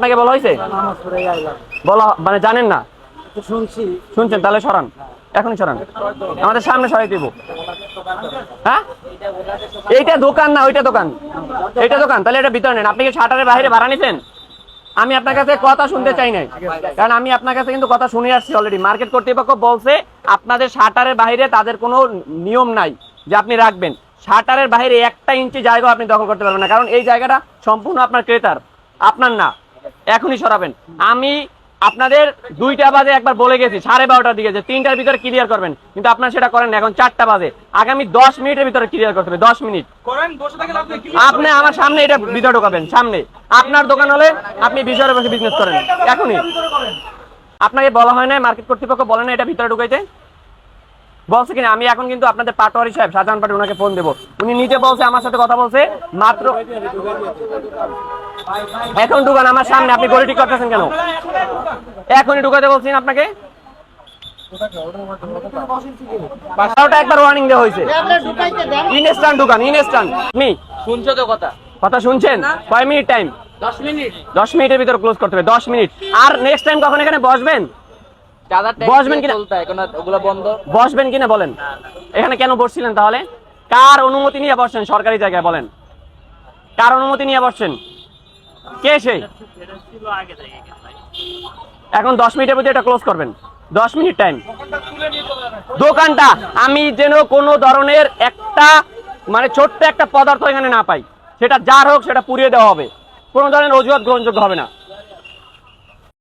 আপনাকে বলা হয়েছে? বলা মানে জানেন না? শুনছেন? তাহলে সরান, এখনই সরান, আমাদের সামনে সরাই দিব। হ্যাঁ, এইটা দোকান না, ওইটা দোকান, এইটা দোকান। তাহলে এটা ভিতরে নেন। আপনি কি শাটারের বাইরে ভাড়া নিছেন? আমি আপনার কাছে কথা শুনতে চাই নাই, কারণ আমি আপনার কাছে কিন্তু কথা শুনে আসছি অলরেডি। মার্কেট কর্তৃপক্ষ বলছে আপনাদের শাটারের বাইরে তাদের কোনো নিয়ম নাই যে আপনি রাখবেন। শাটারের বাইরে 1 ইঞ্চি জায়গা আপনি দখল করতে পারবেন না, কারণ এই জায়গাটা সম্পূর্ণ আপনার ক্রেতার, আপনার না। এখনই সরাবেন। আমি আপনাদের 2টা বাজে একবার বলে গেছি, 12:30টার দিকে, যে 3টার ভিতরে ক্লিয়ার করবেন, কিন্তু আপনারা সেটা করেন না। এখন 4টা বাজে, আগামী 10 মিনিটের ভিতরে ক্লিয়ার করতে হবে। 10 মিনিট আপনি আমার সামনে এটা ভিতরে ঢোকাবেন। সামনে আপনার দোকান হলে আপনি ভিতরে বসে বিজনেস করেন। এখনই আপনাকে বলা হয় না, মার্কেট কর্তৃপক্ষ বলে না এটা ভিতরে ঢুকাইতে? বলছে কিনা? আমি এখন কিন্তু আপনাদের পাটোয়ারি সাহেব শাহজাহান পাটোয়ারি, ওনাকে ফোন দেবো। উনি নিজে বলছে, আমার সাথে কথা বলছে মাত্র। এখন ঢুকান আমার সামনে, আপনি গলি ঠিক করতেছেন কেন? এখনই ঢুকাতে বলছেন আপনাকে। একবার ওয়ার্নিং দেওয়া হয়েছে। ইনস্ট্যান্ট ঢুকান, ইনস্ট্যান্ট। আপনি শুনছো তো কথা? কথা শুনছেন? কয় মিনিট টাইম? 10 মিনিট। 10 মিনিটের ভিতরে ক্লোজ করতে হবে। 10 মিনিট। আর নেক্সট টাইম কখন এখানে বসবেন? বসবেন কিনা? ওগুলো বন্ধ। বসবেন কিনা বলেন? এখানে কেন বসছিলেন তাহলে? কার অনুমতি নিয়ে বসছেন সরকারি জায়গায়? বলেন, কার অনুমতি নিয়ে বসছেন? কে সেই? এখন 10 মিনিটের মধ্যে এটা ক্লোজ করবেন। 10 মিনিট টাইম। দোকানটা আমি যেন কোনো ধরনের একটা মানে ছোট্ট একটা পদার্থ এখানে না পাই, সেটা যার হোক সেটা পুড়িয়ে দেওয়া হবে। কোনো ধরনের অজুহাত গ্রহণযোগ্য হবে না।